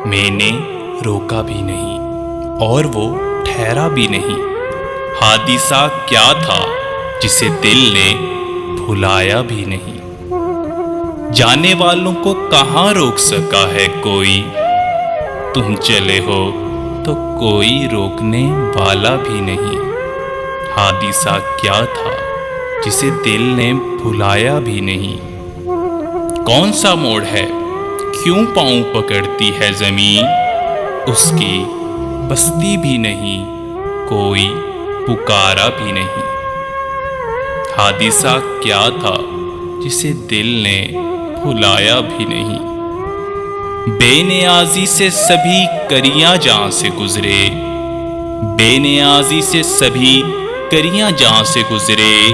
میں نے روکا بھی نہیں اور وہ ٹھہرا بھی نہیں۔ حادثہ کیا تھا جسے دل نے بھلایا بھی نہیں۔ جانے والوں کو کہاں روک سکا ہے کوئی، تم چلے ہو تو کوئی روکنے والا بھی نہیں۔ حادثہ کیا تھا جسے دل نے بھلایا بھی نہیں۔ کون سا موڑ ہے، کیوں پاؤں پکڑتی ہے زمین، اس کی بستی بھی نہیں، کوئی پکارا بھی نہیں۔ حادثہ کیا تھا جسے دل نے بھلایا بھی نہیں۔ بے نیازی سے سبھی کریاں جہاں سے گزرے، بے نیازی سے سبھی کریاں جہاں سے گزرے،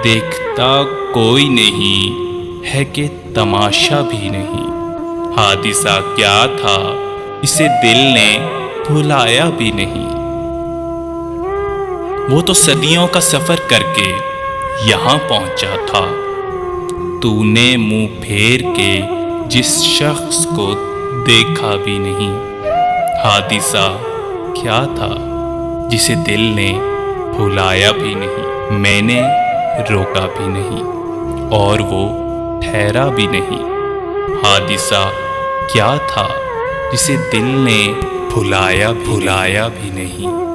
دیکھتا کوئی نہیں ہے کہ تماشا بھی نہیں۔ حادثہ کیا تھا اسے دل نے بھلایا بھی نہیں۔ وہ تو صدیوں کا سفر کر کے یہاں پہنچا تھا، تو نے منہ پھیر کے جس شخص کو دیکھا بھی نہیں۔ حادثہ کیا تھا جسے دل نے بھلایا بھی نہیں۔ میں نے روکا بھی نہیں اور وہ ٹھہرا بھی نہیں۔ حادثہ کیا تھا جسے دل نے بھلایا بھی نہیں۔